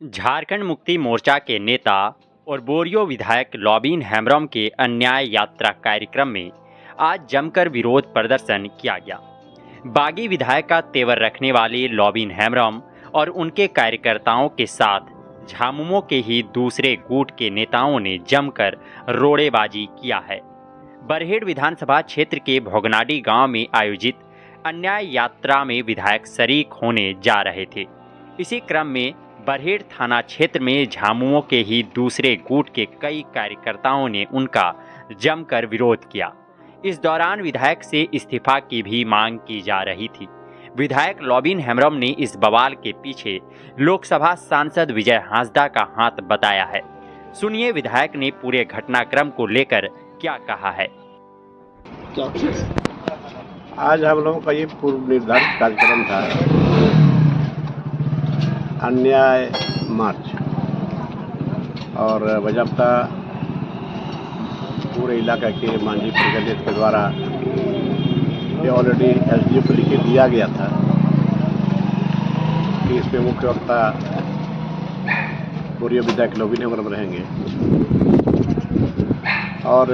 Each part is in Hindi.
झारखंड मुक्ति मोर्चा के नेता और बोरियो विधायक लॉबिन हेम्ब्रम के अन्याय यात्रा कार्यक्रम में आज जमकर विरोध प्रदर्शन किया गया। बागी विधायक का तेवर रखने वाले लॉबिन हेम्ब्रम और उनके कार्यकर्ताओं के साथ झामुमो के ही दूसरे गुट के नेताओं ने जमकर रोड़ेबाजी किया है। बरहेड़ विधानसभा क्षेत्र के भोगनाडी गांव में आयोजित अन्याय यात्रा में विधायक शरीक होने जा रहे थे। इसी क्रम में बरहेड़ थाना क्षेत्र में झामुमो के ही दूसरे गुट के कई कार्यकर्ताओं ने उनका जमकर विरोध किया। इस दौरान विधायक से इस्तीफा की भी मांग की जा रही थी। विधायक लॉबिन हेम्ब्रम ने इस बवाल के पीछे लोकसभा सांसद विजय हांसदा का हाथ बताया है। सुनिए विधायक ने पूरे घटनाक्रम को लेकर क्या कहा है। आज हम लोगों का ये पूर्व निर्धारित कार्यक्रम था, अन्याय मार्च, और बजाबता पूरे इलाका के मांझी परिषद के द्वारा ये ऑलरेडी एसडीओ को लिख दिया गया था कि इसमें मुख्य वक्ता बोरियो विधायक लॉबिन हेम्ब्रम रहेंगे। और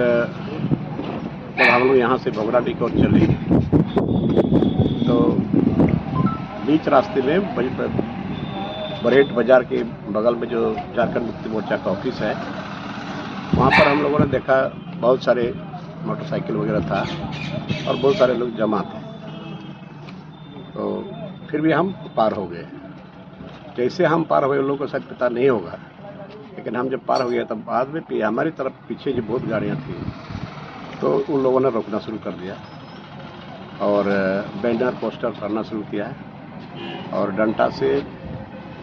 जब हम लोग यहाँ से भोगनाडी की ओर चले तो बीच रास्ते में बरहेड़ बाजार के बगल में जो झारखंड मुक्ति मोर्चा का ऑफिस है, वहाँ पर हम लोगों ने देखा बहुत सारे मोटरसाइकिल वगैरह था और बहुत सारे लोग जमा थे। तो फिर भी हम पार हो गए। जैसे हम पार हो गए, लोगों को शायद पता नहीं होगा, लेकिन हम जब पार हो गए तब बाद में हमारी तरफ पीछे जो बहुत गाड़ियाँ थी तो उन लोगों ने रोकना शुरू कर दिया और बैनर पोस्टर फाड़ना शुरू किया और डंडा से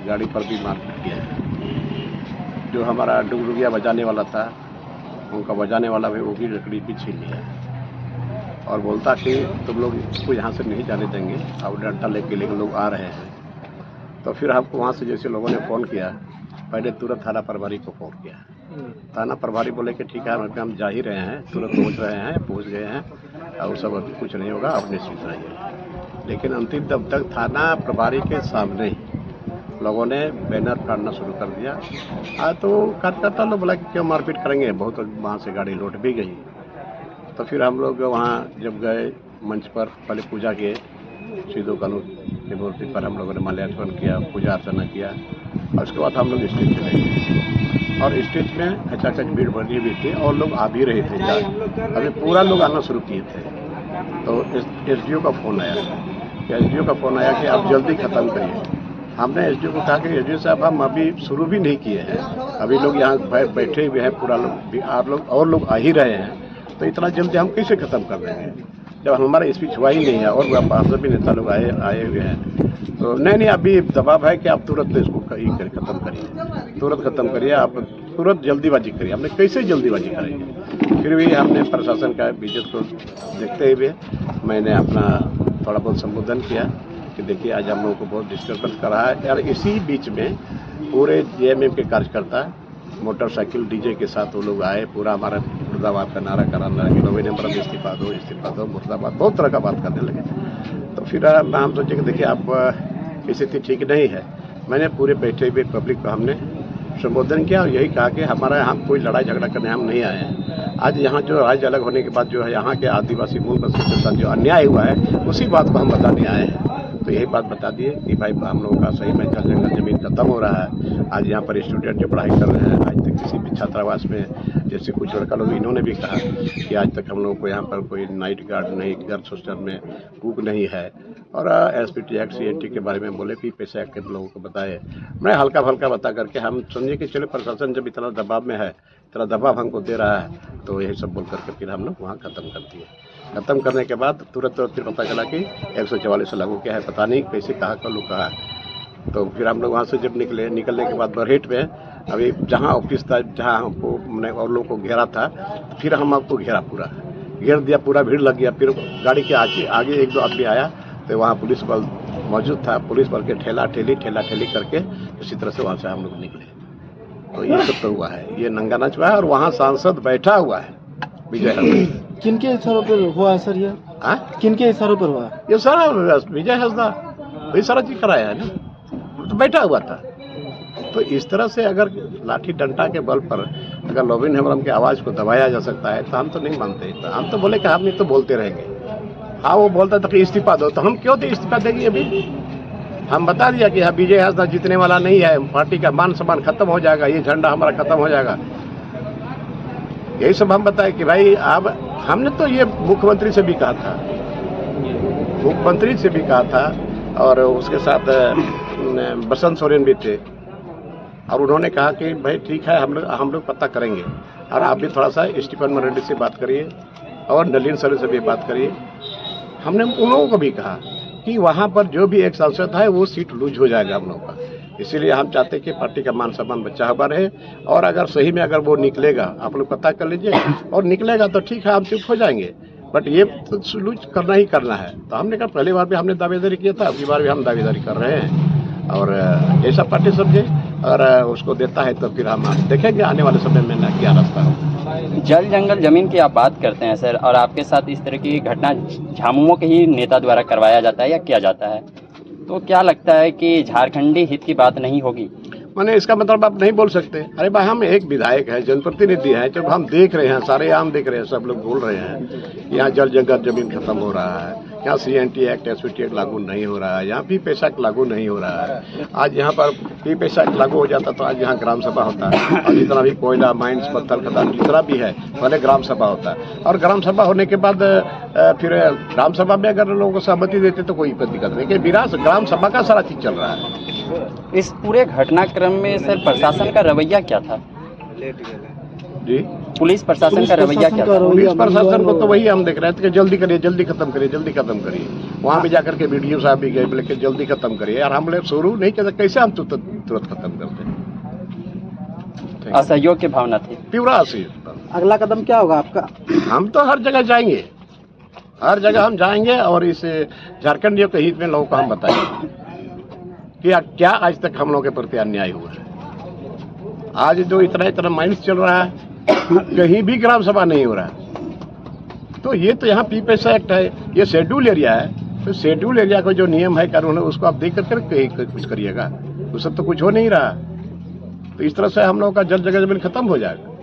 गाड़ी पर भी मारपीट किया। जो हमारा डुगडुगिया बजाने वाला था, उनका बजाने वाला भी वो भी लकड़ी भी छीन लिया और बोलता कि तुम लोग इसको यहाँ से नहीं जाने देंगे, अब डंडा लेके लेकिन लोग आ रहे हैं। तो फिर हमको वहाँ से जैसे लोगों ने फ़ोन किया, पहले तुरंत थाना प्रभारी को फ़ोन किया। थाना प्रभारी बोले कि ठीक है, हम जा ही रहे हैं, तुरंत पहुँच गए हैं और सब अभी कुछ नहीं होगा, आप निश्चित रहिए। लेकिन अंतिम दम तक थाना प्रभारी के सामने ही लोगों ने बैनर फाड़ना शुरू कर दिया। तो कार्यकर्ता लोग बोला कि क्यों मारपीट करेंगे, बहुत वहाँ से गाड़ी लौट भी गई। तो फिर हम लोग वहाँ जब गए मंच पर, पहले पूजा के सीधो कानून की मूर्ति पर हम लोगों ने माल्यार्पण किया, पूजा अर्चना किया और उसके बाद हम लोग स्टेज चले गए और स्टेज में खचाखच भीड़ भरी हुई थी और लोग आ भी रहे थे। अभी पूरा लोग आना शुरू किए थे तो एसडीओ का फ़ोन आया कि आप जल्दी ख़त्म करिए। हमने एसडीओ को कहा कि एसडीओ साहब, हम अभी शुरू भी नहीं किए हैं, अभी लोग यहाँ बैठे हुए हैं, पूरा लोग आप लोग और लोग आ ही रहे हैं, तो इतना जल्दी हम कैसे ख़त्म कर देंगे जब हमारा स्पीच हुआ ही नहीं है और पार्षद भी नेता लोग आए हुए हैं। तो नहीं, अभी दबाव है कि आप तुरंत इसको ख़त्म करिए, तुरंत ख़त्म करिए, आप तुरंत जल्दीबाजी करिए। हमने कैसे जल्दीबाजी करेंगे? फिर भी हमने प्रशासन का इज्जत को देखते हुए मैंने अपना थोड़ा बहुत संबोधन किया कि देखिए आज हम लोगों को बहुत डिस्टर्बेंस कर रहा है। और इसी बीच में पूरे जेएमएम के कार्यकर्ता मोटरसाइकिल डीजे के साथ वो लोग आए, पूरा हमारा मुर्दाबाद का नारा कराने लगे, लॉबिन हेम्ब्रम इस्तीफा दो मुर्दाबाद, बहुत तरह का बात करने लगे। तो फिर हम सोचे कि देखिए आप स्थिति ठीक नहीं है। मैंने पूरे बैठे हुए पब्लिक को हमने संबोधन किया और यही कहा कि हमारा यहाँ कोई लड़ाई झगड़ा करने हम नहीं आए हैं। आज यहाँ जो राज्य अलग होने के बाद जो है यहाँ के आदिवासी मूल बस्ती के साथ जो अन्याय हुआ है उसी बात को हम बताने आए हैं। तो यही बात बता दिए कि भाई हम लोगों का सही में जंगल ज़मीन खत्म हो रहा है। आज यहाँ पर स्टूडेंट जो पढ़ाई कर रहे हैं, आज तक किसी भी छात्रावास में, जैसे कुछ लड़का लोग इन्होंने भी कहा कि आज तक हम लोगों को यहाँ पर कोई नाइट गार्ड नहीं, गर्ल्स हॉस्टल में कुक नहीं है। और एसपीटी एक्ट सीएनटी के बारे में बोले, पैसे एक्ट के लोगों को बताए। मैं हल्का फल्का बता करके हम समझे कि चलो प्रशासन जब इतना दबाव में है, इतना दबाव हमको दे रहा है, तो यही सब बोल करके फिर हम लोग वहाँ ख़त्म कर दिए। ख़त्म करने के बाद तुरंत फिर पता चला कि 144 लागू क्या है, पता नहीं कैसे कहा का लोग कहा। तो फिर हम लोग वहाँ से जब निकलने के बाद बरहेड़ में अभी जहाँ ऑफिस था, जहाँ हमको मैंने और लोगों को घेरा था, फिर हम आपको घेर दिया, पूरा भीड़ लग गया। फिर गाड़ी के आगे एक दो आदमी आया तो वहाँ पुलिस बल मौजूद था, पुलिस बल के ठेला ठेली करके इसी तरह से वहाँ से हम लोग निकले। तो ये सब तो हुआ है, ये नंगा नाच हुआ है और वहाँ सांसद बैठा हुआ है विजय हांसदा। किनके इशारों पर हुआ सर ये? किनके इशारों पर हुआ? ये सारा विजय हांसदा वही सारा चीज कराया है ना, तो बैठा हुआ था। तो इस तरह से अगर लाठी डंडा के बल पर अगर लॉबिन हेम्ब्रम की आवाज़ को दबाया जा सकता है तो हम तो नहीं मानते। तो हम तो बोले कि हम नहीं तो बोलते रहेंगे। हाँ, वो बोलता था कि इस्तीफा दो, तो हम क्यों थे इस्तीफा देंगे? अभी हम बता दिया कि हाँ, विजय हासदा जीतने वाला नहीं है, पार्टी का मान सम्मान खत्म हो जाएगा, ये झंडा हमारा खत्म हो जाएगा। यही सब हम बताए कि भाई अब हमने तो ये मुख्यमंत्री से भी कहा था, मुख्यमंत्री से भी कहा था, और उसके साथ बसंत सोरेन भी थे, और उन्होंने कहा कि भाई ठीक है, हम लोग पता करेंगे, और आप भी थोड़ा सा स्टीफन मरांडी से बात करिए और नलिन सर से भी बात करिए। हमने उन लोगों को भी कहा कि वहाँ पर जो भी एक सांसद है वो सीट लूज हो जाएगा हम लोग का, इसीलिए हम चाहते हैं कि पार्टी का मान सम्मान बचा हुआ रहे, और अगर सही में अगर वो निकलेगा, आप लोग पता कर लीजिए, और निकलेगा तो ठीक है, हम चुप हो जाएंगे, बट ये तो लूज करना ही करना है। तो हमने कहा पहली बार भी हमने दावेदारी किया था, अगली बार भी हम दावेदारी कर रहे हैं, और जैसा पार्टी समझे और उसको देता है तो फिर हम देखेंगे आने वाले समय में ना क्या रास्ता हो। जल जंगल जमीन की आप बात करते हैं सर, और आपके साथ इस तरह की घटना झामुमो के ही नेता द्वारा करवाया जाता है या किया जाता है, तो क्या लगता है कि झारखंडी हित की बात नहीं होगी? मैंने इसका मतलब आप नहीं बोल सकते। अरे भाई, हम एक विधायक है, जनप्रतिनिधि हैं, जब हम देख रहे हैं, सारे आम देख रहे हैं, सब लोग बोल रहे हैं यहाँ जल जंगल जमीन खत्म हो रहा है, यहाँ CNT एक्ट SVT एक्ट लागू नहीं हो रहा है, यहाँ PPSA एक्ट लागू नहीं हो रहा है। आज यहाँ पर PPSA एक्ट लागू हो जाता तो आज यहाँ ग्राम सभा होता है, और जितना भी कोयला माइंस पत्थर खदान जितना भी है पहले ग्राम सभा होता है, और ग्राम सभा होने के बाद फिर ग्राम सभा में अगर लोगों को सहमति देते तो कोई दिक्कत नहीं, कि ग्राम सभा का सारा चीज चल रहा है। इस पूरे घटनाक्रम में सर प्रशासन का रवैया क्या था? जी, पुलिस प्रशासन का रवैया क्या था? पुलिस प्रशासन को तो वही हम देख रहे थे कि जल्दी करिए, जल्दी खत्म करिए, जल्दी खत्म करिए। वहाँ भी जाकर के BDO साहब भी गए, बोले कि जल्दी खत्म करिए, और हम लोग शुरू नहीं करते, कैसे हम तुरंत खत्म करते? असहयोग की भावना थी, पूरा असहयोग। अगला कदम क्या होगा आपका? हम तो हर जगह जाएंगे, हर जगह हम जाएंगे, और इस झारखंडियों के हित में लोगों को हम बताएंगे कि क्या आज तक हम लोगों के प्रति अन्याय हुआ है। आज जो इतना माइंस चल रहा है, कहीं भी ग्राम सभा नहीं हो रहा है। तो ये तो यहाँ PPSA एक्ट है, ये शेड्यूल एरिया है, तो शेड्यूल एरिया का जो नियम है कानून है उसको आप देख करके कुछ करिएगा, उससे तो कुछ हो नहीं रहा। तो इस तरह से हम लोगों का जल जगह जमीन खत्म हो जाएगा।